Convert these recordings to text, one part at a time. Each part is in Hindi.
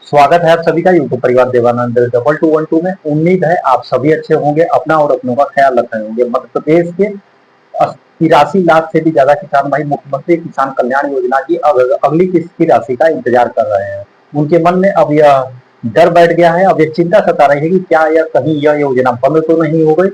स्वागत है आप सभी का यूट्यूब परिवार देवानंद 2212 में। उम्मीद है आप सभी अच्छे होंगे, अपना और अपनों का ख्याल रख रहे होंगे। मध्य प्रदेश के 83 लाख से भी ज्यादा किसान भाई मुख्यमंत्री किसान कल्याण योजना की अगली किस्त की राशि का इंतजार कर रहे हैं। उनके मन में अब यह डर बैठ गया है, अब यह चिंता सता रही है कि क्या यह कहीं यह योजना बंद तो नहीं हो गई।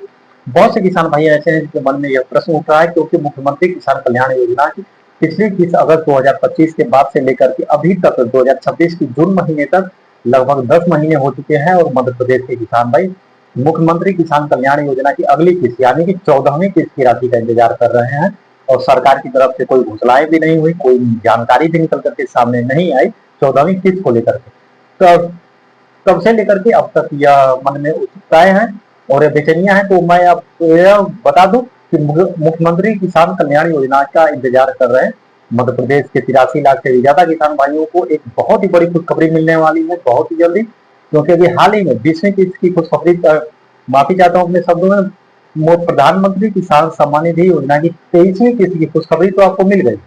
बहुत से किसान भाई ऐसे हैं जिनके मन में यह प्रश्न उठ रहा है, क्योंकि मुख्यमंत्री किसान कल्याण योजना की पिछली किस्त अगस्त 2025 के बाद से लेकर के अभी तक 2026 की जून महीने तक लगभग 10 महीने हो चुके हैं, और मध्य प्रदेश के किसान भाई मुख्यमंत्री किसान कल्याण योजना की अगली किस्त यानी कि 14वीं किस्त की राशि का इंतजार कर रहे हैं। और सरकार की तरफ से कोई घोषणाएं भी नहीं हुई, कोई जानकारी भी निकल करके सामने नहीं आई 14वीं किस्त को लेकर के। तो तब से लेकर के अब तक यह मन में उत्सुकताएं हैं और बेचैनियां हैं। तो मैं अब यह बता दूं कि मुख्यमंत्री किसान कल्याण योजना का इंतजार कर रहे हैं मध्य प्रदेश के 83 लाख से भी ज्यादा किसान भाइयों को एक बहुत ही बड़ी खुशखबरी मिलने वाली है बहुत ही जल्दी। क्योंकि अभी हाल ही में 20वीं किस्त की खुशखबरी, माफी चाहता हूँ अपने शब्दों में, प्रधानमंत्री किसान सम्मान निधि योजना की 23वीं किस्त की खुशखबरी तो आपको मिल गई,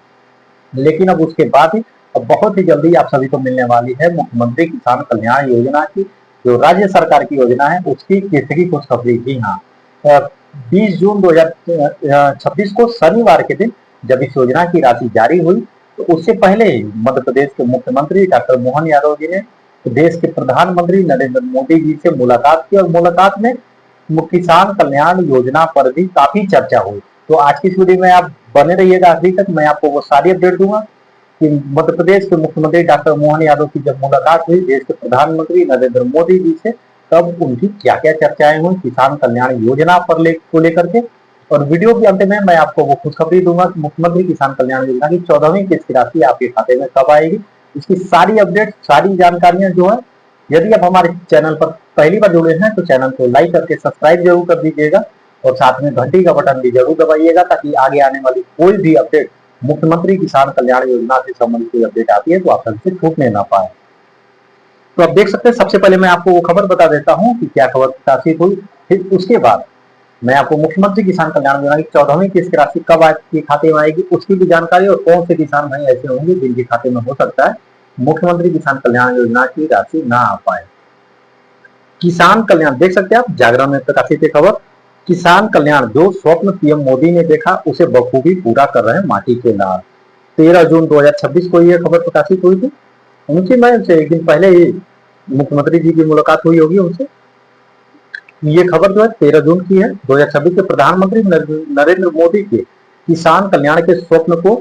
लेकिन अब उसके बाद ही अब बहुत ही जल्दी आप सभी को मिलने वाली है मुख्यमंत्री किसान कल्याण योजना की, जो राज्य सरकार की योजना है उसकी किस्त की खुशखबरी। जी हाँ, 20 जून 2026 को शनिवार के दिन जब इस योजना की राशि जारी हुई, तो उससे पहले ही मध्य प्रदेश के मुख्यमंत्री डॉक्टर मोहन यादव जी ने देश के प्रधानमंत्री नरेंद्र मोदी जी से मुलाकात की, और मुलाकात में किसान कल्याण योजना पर भी काफी चर्चा हुई। तो आज की इस वीडियो में आप बने रहिएगा आखिरी तक, मैं आपको वो सारी अपडेट दूंगा कि मध्य प्रदेश के मुख्यमंत्री डॉक्टर मोहन यादव की जब मुलाकात हुई देश के प्रधानमंत्री नरेंद्र मोदी जी से, तब उनकी क्या क्या चर्चाएं हुई किसान कल्याण योजना पर को लेकर के। और वीडियो के अंत में मैं आपको वो खुशखबरी दूंगा कि मुख्यमंत्री किसान कल्याण योजना की 14वीं किस्त की राशि आपके खाते में कब आएगी। इसकी सारी अपडेट, सारी जानकारियां जो है, यदि आप हमारे चैनल पर पहली बार जुड़े हैं तो चैनल को लाइक करके सब्सक्राइब जरूर कर दीजिएगा, और साथ में घंटी का बटन भी जरूर दबाइएगा, ताकि आगे आने वाली कोई भी अपडेट मुख्यमंत्री किसान कल्याण योजना से संबंधित कोई अपडेट आती है तो आप सबसे छूटने ना पाए। तो आप देख सकते हैं, सबसे पहले मैं आपको वो खबर बता देता हूं कि क्या खबर प्रकाशित हुई, फिर उसके बाद मैं आपको मुख्यमंत्री किसान कल्याण योजना की 14वीं किस्त की राशि कब आपके खाते में आएगी उसकी भी जानकारी, और कौन से किसान भाई ऐसे होंगे जिनके खाते में हो सकता है मुख्यमंत्री किसान कल्याण योजना की राशि ना आ पाए। किसान कल्याण देख सकते हैं आप, जागरण में प्रकाशित है खबर, किसान कल्याण जो स्वप्न पीएम मोदी ने देखा उसे बखूबी पूरा कर रहे हैं माटी के लाल। 13 जून 2026 को यह खबर प्रकाशित हुई थी। उनकी मैं से एक दिन पहले ही मुख्यमंत्री जी की मुलाकात हुई होगी उनसे। ये खबर जो है 13 जून की है 2026 के। प्रधानमंत्री नरेंद्र मोदी के किसान कल्याण के स्वप्न को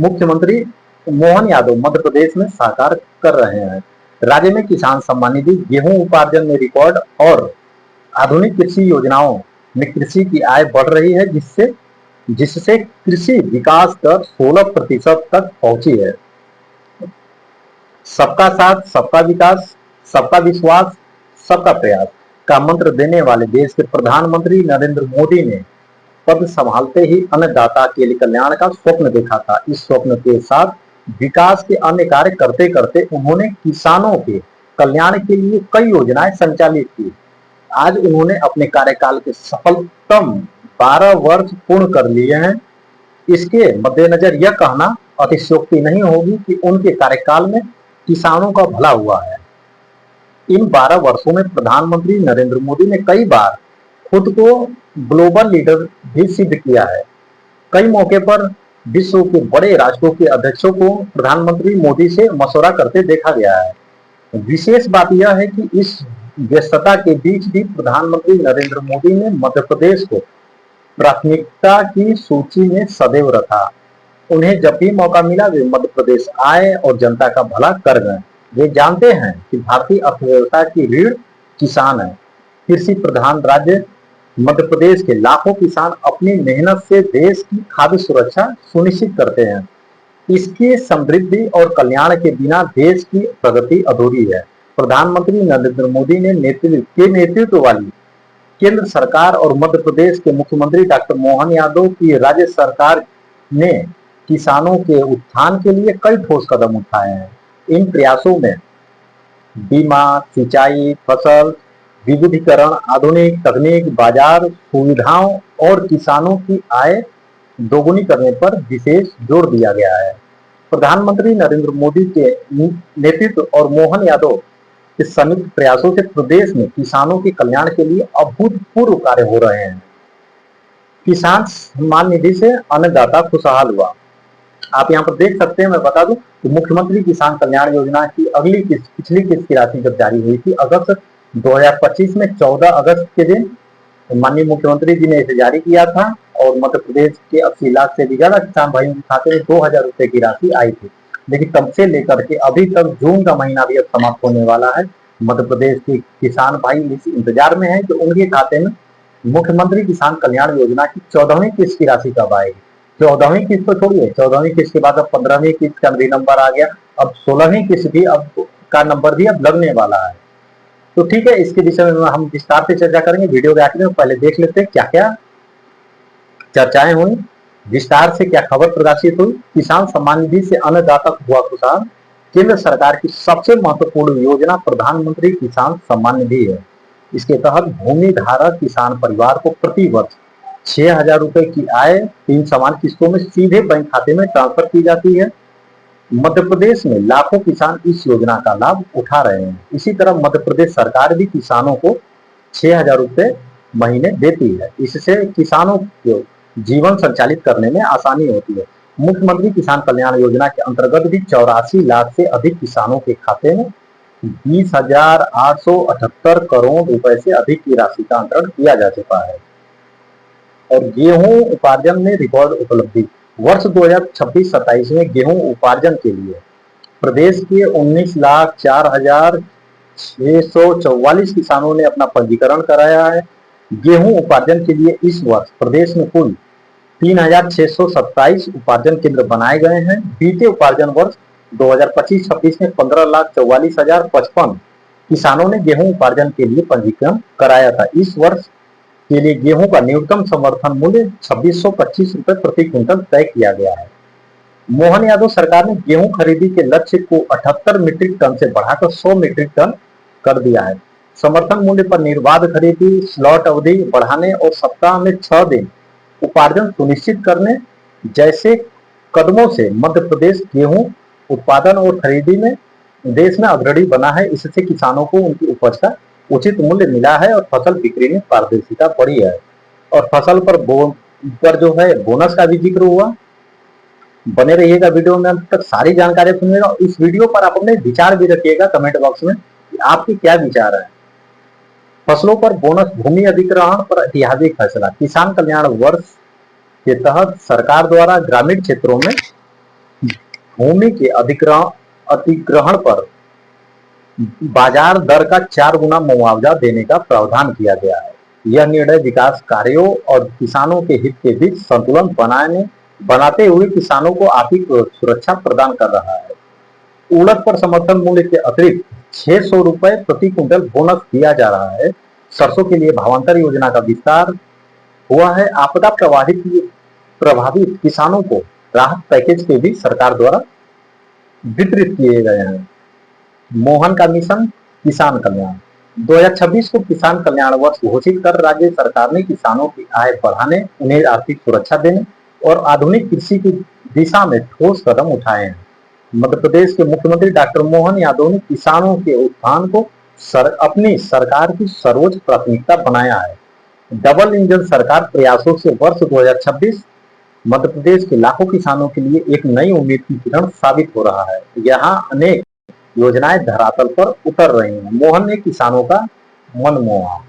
मुख्यमंत्री मोहन यादव मध्य प्रदेश में साकार कर रहे हैं। राज्य में किसान सम्मान निधि, गेहूं उपार्जन में रिकॉर्ड और आधुनिक कृषि योजनाओं में कृषि की आय बढ़ रही है, जिससे कृषि विकास दर 16% तक पहुंची है। सबका साथ, सबका विकास, सबका विश्वास, सबका प्रयास का मंत्र देने वाले देश के प्रधानमंत्री नरेंद्र मोदी ने पद संभालते ही अन्नदाता के लिए कल्याण का स्वप्न देखा था। इस स्वप्न के साथ विकास के अन्य कार्य करते करते उन्होंने किसानों के कल्याण के लिए कई योजनाएं संचालित की। आज उन्होंने अपने कार्यकाल के सफलतम 12 वर्ष पूर्ण कर लिए हैं। इसके मद्देनजर यह कहना अतिशयोक्ति नहीं होगी कि उनके कार्यकाल में किसानों का भला हुआ है। इन 12 वर्षों में प्रधानमंत्री नरेंद्र मोदी ने कई बार खुद को ग्लोबल लीडर भी सिद्ध किया है। कई मौके पर विश्व के बड़े राष्ट्रों के अध्यक्षों को प्रधानमंत्री मोदी से मशवरा करते देखा गया है। विशेष बात यह है कि इस व्यस्तता के बीच भी प्रधानमंत्री नरेंद्र मोदी ने मध्य प्रदेश को प्राथमिकता की सूची में सदैव रखा। उन्हें जब भी मौका मिला वे मध्य प्रदेश आए और जनता का भला कर गए। वे जानते हैं कि भारतीय अर्थव्यवस्था की रीढ़ किसान है। कृषि प्रधान राज्य मध्य प्रदेश के लाखों किसान अपनी मेहनत से देश की खाद्य सुरक्षा सुनिश्चित करते हैं। इसकी समृद्धि और कल्याण के बिना देश की प्रगति अधूरी है। प्रधानमंत्री नरेंद्र मोदी ने नेतृत्व वाली केंद्र सरकार और मध्य प्रदेश के मुख्यमंत्री डॉक्टर मोहन यादव की राज्य सरकार ने किसानों के उत्थान के लिए कई ठोस कदम उठाए हैं। इन प्रयासों में बीमा, सिंचाई, फसल विविधीकरण, आधुनिक तकनीक, बाजार सुविधाओं और किसानों की आय दोगुनी करने पर विशेष जोर दिया गया है। प्रधानमंत्री नरेंद्र मोदी के नेतृत्व और मोहन यादव के संयुक्त प्रयासों से प्रदेश में किसानों के कल्याण के लिए अभूतपूर्व कार्य हो रहे हैं। किसान सम्मान निधि से अन्नदाता खुशहाल हुआ। आप यहाँ पर देख सकते हैं, मैं बता दूं कि मुख्यमंत्री किसान कल्याण योजना की अगली किस्त, पिछली किस्त की राशि जब जारी हुई थी अगस्त 2025 में 14 अगस्त के दिन माननीय मुख्यमंत्री जी ने इसे जारी किया था और मध्य प्रदेश के 80 लाख से भी ज्यादा किसान भाइयों के खाते में 2000 रुपए की राशि आई थी। लेकिन तब से लेकर के अभी तक जून का महीना भी अब समाप्त होने वाला है। मध्य प्रदेश के किसान भाई इस इंतजार में है कि उनके खाते में मुख्यमंत्री किसान कल्याण योजना की 14वीं किस्त की राशि कब आएगी। 14वीं किस्त तो छोड़िए, 14वीं किस्त के बाद अब 15वीं किस्त का भी नंबर आ गया, अब 16वीं किस्त भी अब का नंबर भी अब लगने वाला है। तो ठीक है, इसके विषय में हम विस्तार से चर्चा करेंगे। वीडियो के आखिर में पहले देख लेते हैं क्या क्या चर्चाएं हुई, विस्तार से क्या खबर प्रकाशित हुई। किसान सम्मान निधि से अन्नदाता हुआ खुशहाल। केंद्र सरकार की सबसे महत्वपूर्ण योजना प्रधानमंत्री किसान सम्मान निधि है। इसके तहत भूमि धारक किसान परिवार को प्रति वर्ष 6000 रुपए की आय 3 समान किस्तों में सीधे बैंक खाते में ट्रांसफर की जाती है। मध्य प्रदेश में लाखों किसान इस योजना का लाभ उठा रहे हैं। इसी तरह मध्य प्रदेश सरकार भी किसानों को 6000 रुपए महीने देती है। इससे किसानों को जीवन संचालित करने में आसानी होती है। मुख्यमंत्री किसान कल्याण योजना के अंतर्गत भी 84 लाख से अधिक किसानों के खाते में 20,878 करोड़ रुपए से अधिक की राशि का अंतरण किया जा चुका है। और गेहूं उपार्जन में रिकॉर्ड उपलब्धि। वर्ष 2026-27 में गेहूं उपार्जन के लिए प्रदेश के 19,04,644 किसानों ने अपना पंजीकरण कराया है। गेहूं उपार्जन के लिए इस वर्ष प्रदेश में कुल 3,627 उपार्जन केंद्र बनाए गए हैं। बीते उपार्जन वर्ष 2025-26 में 15,44,055 किसानों ने गेहूं उपार्जन के लिए पंजीकरण कराया था। इस वर्ष के लिए गेहूं का न्यूनतम समर्थन मूल्य 2625 रुपए प्रति क्विंटल तय किया गया है। मोहन यादव सरकार ने गेहूं खरीदी के लक्ष्य को 78 मीट्रिक टन से बढ़ाकर 100 मीट्रिक टन कर दिया है। समर्थन मूल्य पर निर्बाध खरीदी, स्लॉट अवधि बढ़ाने और सप्ताह में 6 दिन उपार्जन सुनिश्चित करने जैसे कदमों से मध्य प्रदेश गेहूं उत्पादन और खरीदी में देश में अग्रणी बना है। इससे किसानों को उनकी उपज का उचित मूल्य मिला है और फसल बिक्री में पारदर्शिता बढ़ी है। और फसल पर जो है बोनस का भी जिक्र हुआ। बने रहिएगा वीडियो में अंत तक, सारी जानकारी सुनिएगा। इस वीडियो पर आप अपने विचार भी रखिएगा कमेंट बॉक्स में कि आपके क्या विचार है। फसलों पर बोनस, भूमि अधिग्रहण पर ऐतिहासिक फैसला। किसान कल्याण वर्ष के तहत सरकार द्वारा ग्रामीण क्षेत्रों में भूमि के अधिग्रहण पर बाजार दर का 4 गुना मुआवजा देने का प्रावधान किया गया है। यह निर्णय विकास कार्यों और किसानों के हित के बीच संतुलन बनाते हुए किसानों को आर्थिक सुरक्षा प्रदान कर रहा है। उड़द पर समर्थन मूल्य के अतिरिक्त 600 रुपए प्रति क्विंटल बोनस दिया जा रहा है। सरसों के लिए भावांतर योजना का विस्तार हुआ है। आपदा प्रभावित किसानों को राहत पैकेज के भी सरकार द्वारा वितरित किए गए हैं। मोहन का मिशन किसान कल्याण। 2026 को किसान कल्याण वर्ष घोषित कर राज्य सरकार ने किसानों की आय बढ़ाने, उन्हें आर्थिक सुरक्षा देने और आधुनिक कृषि की दिशा में ठोस कदम उठाए हैं। मध्य प्रदेश के मुख्यमंत्री डॉक्टर मोहन यादव ने किसानों के उत्थान को अपनी सरकार की सर्वोच्च प्राथमिकता बनाया है। डबल इंजन सरकार प्रयासों से वर्ष 2026 मध्य प्रदेश के लाखों किसानों के लिए एक नई उम्मीद की किरण साबित हो रहा है। यहाँ अनेक योजनाएं धरातल पर उतर रही हैं। मोहन ने किसानों का मन मोहा।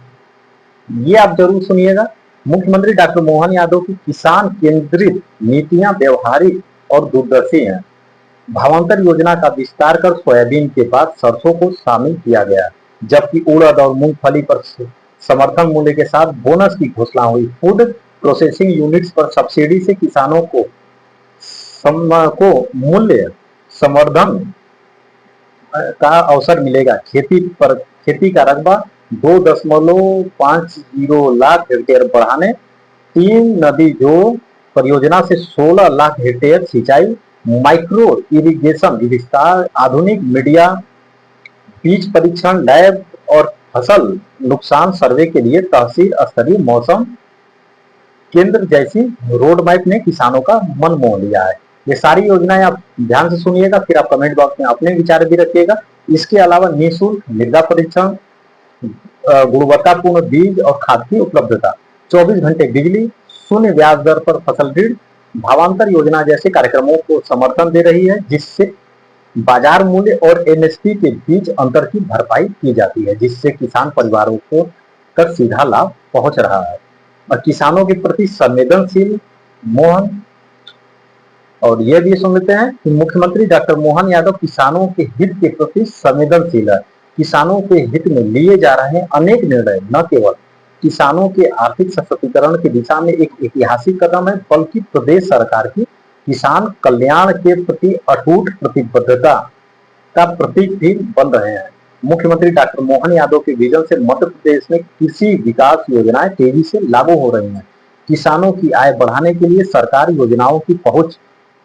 ये आप जरूर सुनिएगा। मुख्यमंत्री डॉक्टर मोहन यादव की किसान केंद्रित नीतियां व्यवहारिक और दूरदर्शी हैं। भावांतर योजना का विस्तार कर सोयाबीन के बाद सरसों को शामिल किया गया, जबकि उड़द और मूंगफली पर समर्थन मूल्य के साथ बोनस की घोषणा हुई। फूड प्रोसेसिंग यूनिट्स पर सब्सिडी से किसानों को मूल्य संवर्धन का अवसर मिलेगा। खेती का रकबा 2.50 लाख हेक्टेयर बढ़ाने, 3 नदी जोड़ परियोजना से 16 लाख हेक्टेयर सिंचाई, माइक्रो इरिगेशन विस्तार, आधुनिक मीडिया, बीज परीक्षण लैब और फसल नुकसान सर्वे के लिए तहसील स्तरीय मौसम केंद्र जैसी रोड मैप ने किसानों का मन मोह लिया है। ये सारी योजनाएं आप ध्यान से सुनिएगा, फिर आप कमेंट बॉक्स में अपने विचार भी रखिएगा। इसके अलावा निःशुल्क मृदा परीक्षण, गुणवत्तापूर्ण बीज और खाद की उपलब्धता, 24 घंटे बिजली, शून्य ब्याज दर पर फसल ऋण, भावांतर योजना जैसे कार्यक्रमों को समर्थन दे रही है, जिससे बाजार मूल्य और एमएसपी के बीच अंतर की भरपाई की जाती है, जिससे किसान परिवारों को तक सीधा लाभ पहुंच रहा है। और किसानों के प्रति संवेदनशील मोहन, और यह भी सुन लेते हैं कि मुख्यमंत्री डॉक्टर मोहन यादव किसानों के हित के प्रति संवेदनशील है। किसानों के हित में लिए जा रहे अनेक निर्णय न केवल किसानों के आर्थिक सशक्तिकरण की दिशा में एक ऐतिहासिक कदम है, बल्कि प्रदेश सरकार की किसान कल्याण के प्रति अटूट प्रतिबद्धता का प्रतीक भी बन रहे हैं। मुख्यमंत्री डॉक्टर मोहन यादव के विजन से मध्य प्रदेश में कृषि विकास योजनाएं तेजी से लागू हो रही हैं। किसानों की आय बढ़ाने के लिए सरकार योजनाओं की पहुंच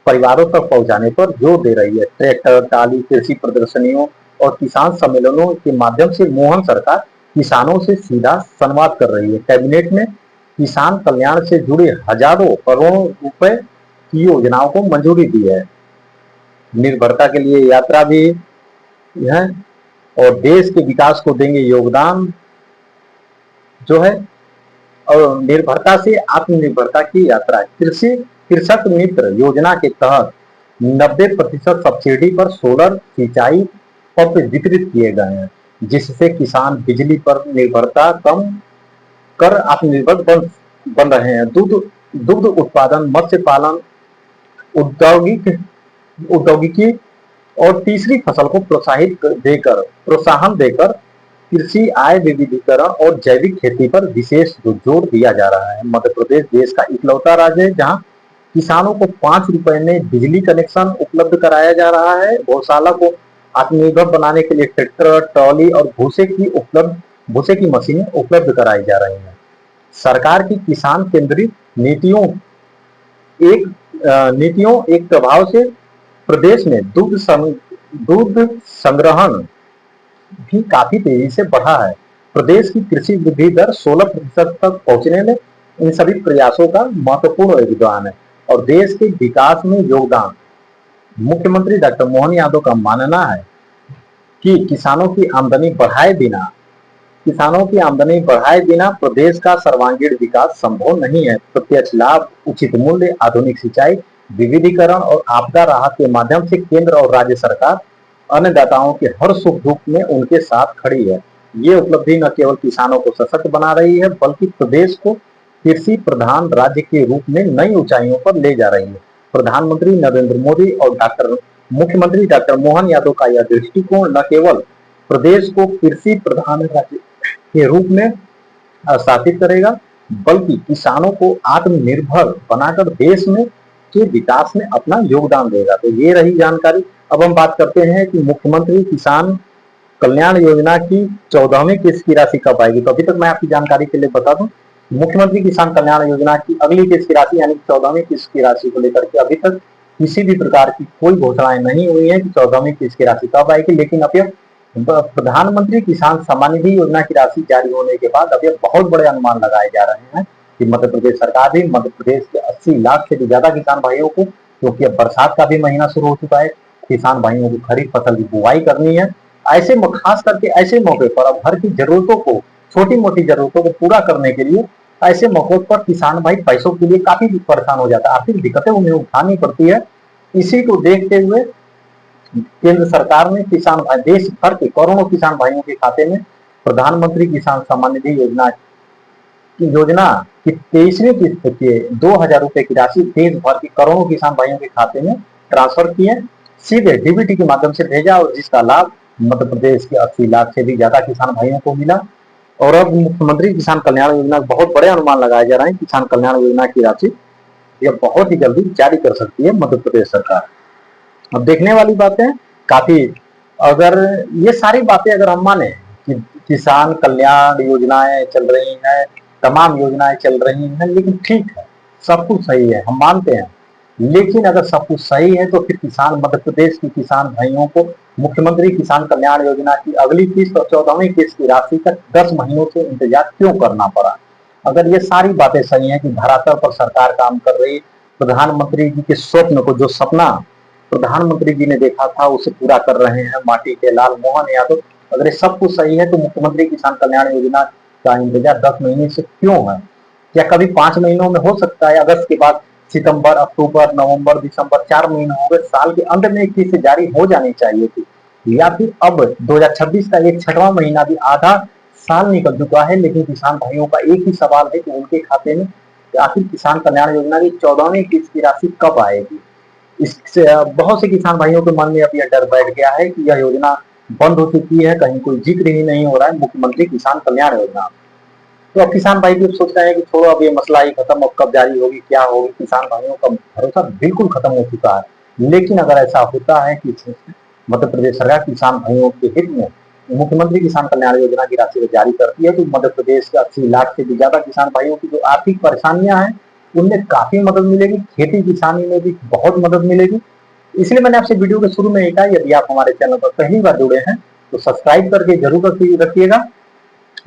परिवारों तक पहुंचाने पर जोर दे रही है। ट्रैक्टर, टाली, कृषि प्रदर्शनियों और किसान सम्मेलनों के माध्यम से मोहन सरकार किसानों से सीधा संवाद कर रही है। कैबिनेट ने किसान कल्याण से जुड़े हजारों करोड़ों रुपए की योजनाओं को मंजूरी दी है। निर्भरता के लिए यात्रा भी है और देश के विकास को देंगे योगदान जो है, और निर्भरता से आत्मनिर्भरता की यात्रा। कृषि कृषक मित्र योजना के तहत 90% सब्सिडी पर सोलर सिंचाई पंप वितरित किए गए हैं, जिससे किसान बिजली पर निर्भरता कम कर आत्मनिर्भर बन रहे हैं। दुग्ध उत्पादन, मत्स्य पालन, औद्योगिकी और तीसरी फसल को प्रोत्साहन देकर कृषि आय विविधीकरण और जैविक खेती पर विशेष जोर दिया जा रहा है। मध्य प्रदेश देश का इकलौता राज्य है जहां किसानों को 5 रुपए में बिजली कनेक्शन उपलब्ध कराया जा रहा है। गौशाला को आत्मनिर्भर बनाने के लिए ट्रैक्टर, ट्रॉली और भूसे की मशीनें उपलब्ध कराई जा रही हैं। सरकार की किसान केंद्रित नीतियों एक प्रभाव से प्रदेश में दुग्ध संग्रहण भी काफी तेजी से बढ़ा है। प्रदेश की कृषि वृद्धि दर 16% तक पहुंचने में इन सभी प्रयासों का महत्वपूर्ण योगदान है और देश के विकास में योगदान। मुख्यमंत्री डॉक्टर मोहन यादव का मानना है कि किसानों की आमदनी बढ़ाए बिना प्रदेश का सर्वांगीण विकास संभव नहीं है। प्रत्यक्ष लाभ, उचित मूल्य, आधुनिक सिंचाई, विविधीकरण और आपदा राहत के माध्यम से केंद्र और राज्य सरकार अन्नदाताओं के हर सुख दुख में उनके साथ खड़ी है। ये उपलब्धि न केवल किसानों को सशक्त बना रही है, बल्कि प्रदेश को कृषि प्रधान राज्य के रूप में नई ऊंचाइयों पर ले जा रही है। प्रधानमंत्री नरेंद्र मोदी और मुख्यमंत्री डॉक्टर मोहन यादव का यह दृष्टिकोण न केवल प्रदेश को कृषि प्रधान राज्य के रूप में स्थापित करेगा, बल्कि किसानों को आत्मनिर्भर बनाकर देश में के विकास में अपना योगदान देगा। तो ये रही जानकारी। अब हम बात करते हैं कि मुख्यमंत्री किसान कल्याण योजना की 14वीं किस्त की राशि कब आएगी। तो अभी तक मैं आपकी जानकारी के लिए बता दूं, मुख्यमंत्री किसान कल्याण योजना की अगली किस्त की राशि यानी 14वीं किस्त की राशि को लेकर के अभी तक किसी भी प्रकार की कोई घोषणाएं नहीं हुई है कि 14वीं किस्त की राशि कब आएगी। लेकिन अब प्रधानमंत्री किसान सम्मान निधि योजना की राशि जारी होने के बाद अब बहुत बड़े अनुमान लगाए जा रहे हैं कि मध्य प्रदेश सरकार भी मध्य प्रदेश के 80 लाख से भी ज्यादा किसान भाइयों को, क्योंकि अब बरसात का भी महीना शुरू हो चुका है, किसान भाइयों को खरीफ फसल की बुआई करनी है। ऐसे खास करके ऐसे मौके पर अब घर की जरूरतों को, छोटी मोटी जरूरतों को पूरा करने के लिए ऐसे मौकों पर किसान भाई पैसों के लिए काफी परेशान हो जाता है, आर्थिक दिक्कतें उन्हें उठानी पड़ती है। इसी को देखते हुए केंद्र सरकार ने किसान भाई, देश भर के करोड़ों किसान भाइयों के खाते में प्रधानमंत्री किसान सम्मान निधि योजना की 23वीं किस्त के 2000 रुपए की राशि देश भर के करोड़ों किसान भाइयों के खाते में ट्रांसफर किए, सीधे डीबीटी के माध्यम से भेजा और जिसका लाभ मध्य प्रदेश के 80 लाख से भी ज्यादा किसान भाइयों को मिला। और अब मुख्यमंत्री किसान कल्याण योजना बहुत बड़े अनुमान लगाए जा रहे हैं। किसान कल्याण योजना की राशि यह बहुत ही जल्दी जारी कर सकती है मध्य प्रदेश सरकार। अब देखने वाली बातें काफी, अगर ये सारी बातें अगर हम माने कि किसान कल्याण योजनाएं चल रही हैं, तमाम योजनाएं चल रही हैं, लेकिन ठीक है, सब कुछ सही है, हम मानते हैं। लेकिन अगर सब कुछ सही है तो फिर किसान, मध्य प्रदेश के किसान भाइयों को मुख्यमंत्री किसान कल्याण योजना की अगली किस्त और 14वीं किस्त की राशि का 10 महीनों से इंतजार क्यों करना पड़ा। अगर ये सारी बातें सही हैं कि धरातल पर सरकार काम कर रही, प्रधानमंत्री जी के स्वप्न को, जो सपना प्रधानमंत्री जी ने देखा था, उसे पूरा कर रहे हैं माटी के लाल मोहन यादव। अगर ये सब कुछ सही है तो मुख्यमंत्री किसान कल्याण योजना का इंतजार 10 महीने से क्यों है? क्या कभी 5 महीनों में हो सकता है? अगस्त के बाद सितंबर, अक्टूबर, नवंबर, दिसंबर 4 महीने हो गए, साल के अंत में एक चीज से जारी हो जानी चाहिए थी। या फिर अब 2026 का एक 6वां महीना भी आधा साल निकल चुका है, लेकिन किसान भाइयों का एक ही सवाल है कि उनके खाते में आखिर किसान कल्याण योजना की 14वीं किस्त की राशि कब आएगी। इससे बहुत से किसान भाइयों के मन में अब यह डर बैठ गया है कि यह योजना बंद हो चुकी है, कहीं कोई जिक्र ही नहीं हो रहा है मुख्यमंत्री किसान कल्याण योजना। तो अब किसान भाई भी सोच रहे हैं कि छोड़ो, अब ये मसला ही खत्म, अब कब जारी होगी, क्या होगी। किसान भाइयों का भरोसा बिल्कुल खत्म हो चुका है। लेकिन अगर ऐसा होता है कि मध्य प्रदेश सरकार किसान भाइयों के हित में मुख्यमंत्री किसान कल्याण योजना की राशि जारी करती है, तो मध्य प्रदेश के 80 लाख से भी ज्यादा किसान भाइयों की जो आर्थिक परेशानियां हैं उनमें काफी मदद मिलेगी, खेती किसानी में भी बहुत मदद मिलेगी। इसलिए मैंने आपसे वीडियो के शुरू में कहा, यदि आप हमारे चैनल पर पहली बार जुड़े हैं तो सब्सक्राइब करके जरूर रखिएगा।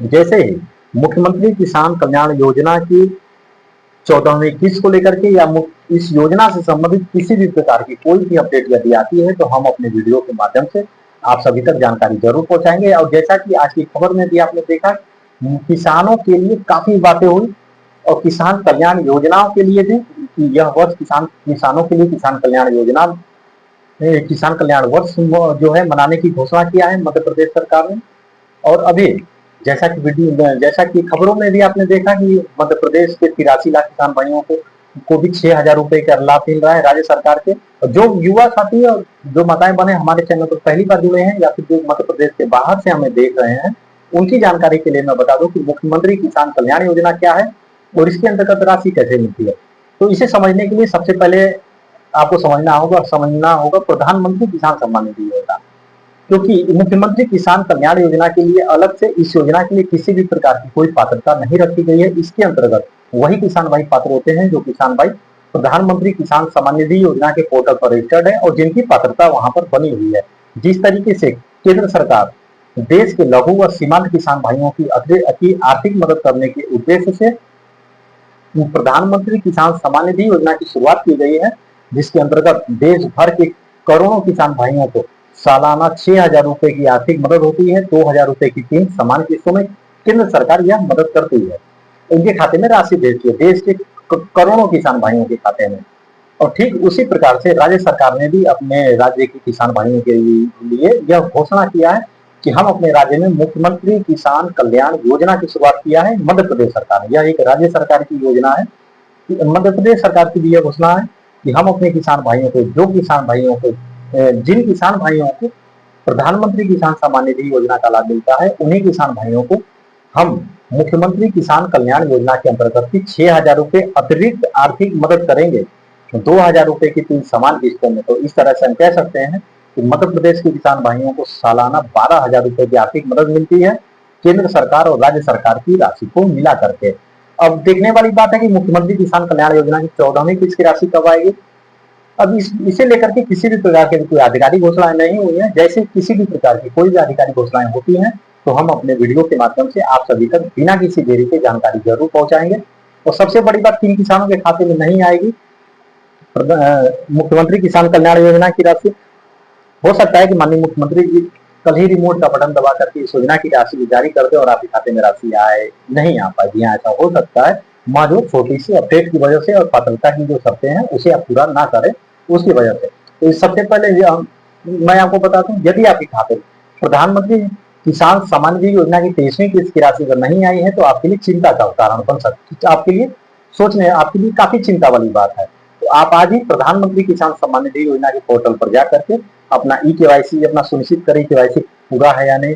जैसे ही मुख्यमंत्री किसान कल्याण योजना की 14वीं किस्त को लेकर के या इस योजना से संबंधित किसी भी प्रकार की कोई भी अपडेट यदि आती है तो हम अपने वीडियो के माध्यम से आप सभी तक जानकारी जरूर पहुंचाएंगे। और जैसा कि आज की खबर में भी आपने देखा, किसानों के लिए काफी बातें हुई और किसान कल्याण योजनाओं के लिए भी, यह वर्ष किसानों के लिए किसान कल्याण योजना, किसान कल्याण वर्ष जो है मनाने की घोषणा किया है मध्य प्रदेश सरकार ने। और अभी जैसा कि खबरों में भी आपने देखा कि मध्य प्रदेश के 83 लाख किसान भाइयों को भी 6,000 रुपए का लाभ मिल रहा है राज्य सरकार के। जो युवा साथी और जो माताएं बने हमारे चैनल पर पहली बार जुड़े हैं या फिर जो मध्य प्रदेश के बाहर से हमें देख रहे हैं, उनकी जानकारी के लिए मैं बता दूं कि मुख्यमंत्री किसान कल्याण योजना क्या है और इसके अंतर्गत राशि कैसे मिलती है। तो इसे समझने के लिए सबसे पहले आपको समझना होगा प्रधानमंत्री किसान सम्मान निधि योजना। क्योंकि मुख्यमंत्री किसान कल्याण योजना के लिए अलग से इस योजना के लिए किसी भी प्रकार की कोई पात्रता नहीं रखी गई है। इसके अंतर्गत वही किसान भाई पात्र होते हैं जो किसान भाई प्रधानमंत्री किसान सम्मान निधि योजना के पोर्टल पर रजिस्टर्ड है और जिनकी पात्रता वहां पर बनी हुई है। जिस तरीके से केंद्र सरकार देश के लघु व सीमांत किसान भाइयों की आर्थिक मदद करने के उद्देश्य से प्रधानमंत्री किसान सम्मान निधि योजना की शुरुआत की गई है, जिसके अंतर्गत देश भर के करोड़ों किसान भाइयों को सालाना 6,000 रुपए की आर्थिक मदद होती है। 2,000 रुपए की 3 समान किस्तों में केंद्र सरकार यह मदद करती है, उनके खाते में राशि भेजती है, देश के करोड़ों किसान भाइयों के खाते में। और ठीक उसी प्रकार से राज्य सरकार ने भी अपने राज्य के किसान भाइयों के लिए यह घोषणा किया है कि हम अपने राज्य में मुख्यमंत्री किसान कल्याण योजना की शुरुआत किया है मध्य प्रदेश सरकार ने। यह एक राज्य सरकार की योजना है। मध्य प्रदेश सरकार की भी यह घोषणा है कि हम अपने किसान भाइयों को, जिन किसान भाइयों को प्रधानमंत्री किसान सम्मान निधि योजना का लाभ मिलता है, उन्हीं किसान भाइयों को हम मुख्यमंत्री किसान कल्याण योजना के अंतर्गत की 6,000 रुपए अतिरिक्त आर्थिक मदद करेंगे, 2,000 रुपए की 3 समान किस्तों में। तो इस तरह से हम कह सकते हैं कि मध्य प्रदेश के किसान भाइयों को सालाना 12,000 रुपए की आर्थिक मदद मिलती है केंद्र सरकार और राज्य सरकार की राशि को मिला करके। अब देखने वाली बात है कि मुख्यमंत्री किसान कल्याण योजना की 14वीं किस्त की राशि कब आएगी। अब इसे लेकर के किसी भी प्रकार की कोई आधिकारिक घोषणाएं नहीं हुई है। जैसे किसी भी प्रकार की कोई भी आधिकारिक घोषणाएं होती हैं तो हम अपने वीडियो के माध्यम से आप सभी तक बिना किसी देरी के जानकारी जरूर पहुंचाएंगे। और सबसे बड़ी बात, किन किसानों के खाते में नहीं आएगी मुख्यमंत्री किसान कल्याण योजना की राशि। हो सकता है कि माननीय मुख्यमंत्री जी कल ही रिमोट का बटन दबा करके इस योजना की राशि जारी कर दे और आपके खाते में राशि आए, नहीं आ पाएगी, ऐसा हो सकता है। जो छोटी सी अपडेट की वजह से और पात्रता की जो शर्तें हैं उसे आप पूरा ना करें उसकी वजह से। तो सबसे पहले मैं आपको बता दूं, यदि आपके खाते में प्रधानमंत्री किसान सम्मान निधि योजना की 23वीं किस्त की राशि अगर नहीं आई है तो आपके लिए चिंता का कारण बन सकती है, आपके लिए काफी चिंता वाली बात है। तो आप आज ही प्रधानमंत्री किसान सम्मान निधि योजना के पोर्टल पर जा करके अपना KYC अपना सुनिश्चित करें, KYC पूरा है या नहीं,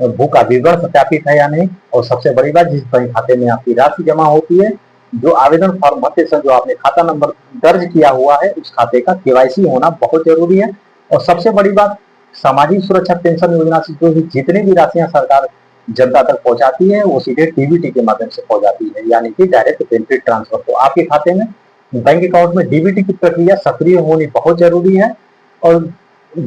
भू का विवरण सत्यापित है या नहीं। और सबसे बड़ी बात, जिस बैंक खाते में आपकी राशि जमा होती है, जो आवेदन फॉर्म भरते समय जो आपने खाता नंबर दर्ज किया हुआ है, उस खाते का KYC होना बहुत जरूरी है। और सबसे बड़ी बात, सामाजिक सुरक्षा पेंशन योजना से जो जितनी भी राशियां सरकार जनता तक पहुंचाती है वो सीधे DBT के माध्यम से पहुंचाती है, यानी कि डायरेक्ट बेनिफिट ट्रांसफर। तो आपके खाते में बैंक अकाउंट में DBT की प्रक्रिया सक्रिय होनी बहुत जरूरी है और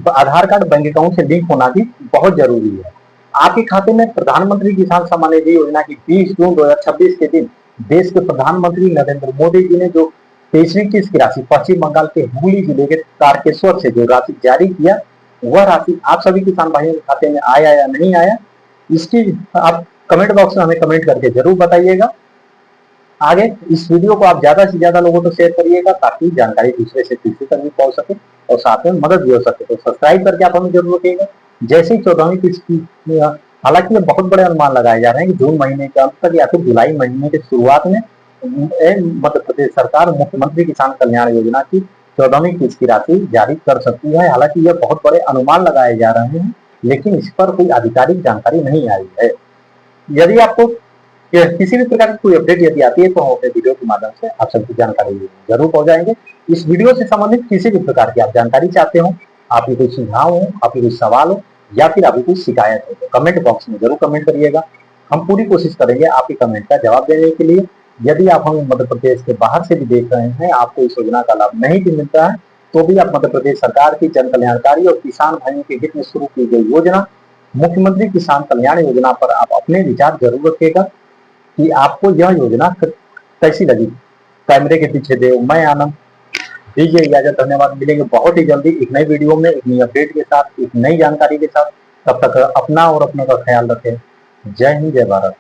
आधार कार्ड बैंक अकाउंट से लिंक होना भी बहुत जरूरी है। आपके खाते में प्रधानमंत्री किसान सम्मान निधि योजना की 20 जून 2026 के दिन देश के प्रधानमंत्री नरेंद्र मोदी जी ने जो 23वीं किस्त की राशि पश्चिम बंगाल के हुगली जिले के तारकेश्वर से जो राशि जारी किया, वह राशि आप सभी किसान भाइयों के खाते में आया या नहीं आया, इसकी आप कमेंट बॉक्स में हमें कमेंट करके जरूर बताइएगा। आगे इस वीडियो को आप ज्यादा से ज्यादा लोगों को शेयर करिएगा ताकि जानकारी दूसरे से तीसरे तक भी पहुंच सके और साथ में मदद भी हो सके। तो सब्सक्राइब करके आप हमें जरूर रखिएगा। जैसे ही 14वीं किस्त की, हालांकि ये बहुत बड़े अनुमान लगाए जा रहे हैं कि जून महीने के अंत तक या फिर जुलाई महीने की शुरुआत में मध्य प्रदेश सरकार मुख्यमंत्री किसान कल्याण योजना की 14वीं किस्त की राशि जारी कर सकती है। हालांकि यह बहुत बड़े अनुमान लगाए जा रहे हैं, लेकिन इस पर कोई आधिकारिक जानकारी नहीं आई है। यदि आपको किसी भी प्रकार की कोई अपडेट यदि आती है तो हम अपने वीडियो के माध्यम से आप सबकी जानकारी जरूर पहुंचाएंगे। इस वीडियो से संबंधित किसी भी प्रकार की आप जानकारी चाहते हो, आपकी कोई सुझाव हो, आपकी कोई सवाल हो या फिर आपकी कोई शिकायत हो, तो कमेंट बॉक्स में जरूर कमेंट करिएगा। हम पूरी कोशिश करेंगे आपके कमेंट का जवाब देने के लिए। यदि आप हमें मध्य प्रदेश के बाहर से भी देख रहे हैं, आपको इस योजना का लाभ नहीं भी मिलता है, तो भी आप मध्य प्रदेश सरकार की जन कल्याणकारी और किसान भाइयों के हित में शुरू की गई योजना मुख्यमंत्री किसान कल्याण योजना पर आप अपने विचार जरूर रखिएगा कि आपको यह योजना कैसी लगी। कैमरे के पीछे देव, मैं आनंद, दीजिए इजाजत, धन्यवाद। मिलेंगे बहुत ही जल्दी एक नई वीडियो में, एक नई अपडेट के साथ, एक नई जानकारी के साथ। तब तक अपना और अपनों का ख्याल रखें। जय हिंद, जय भारत।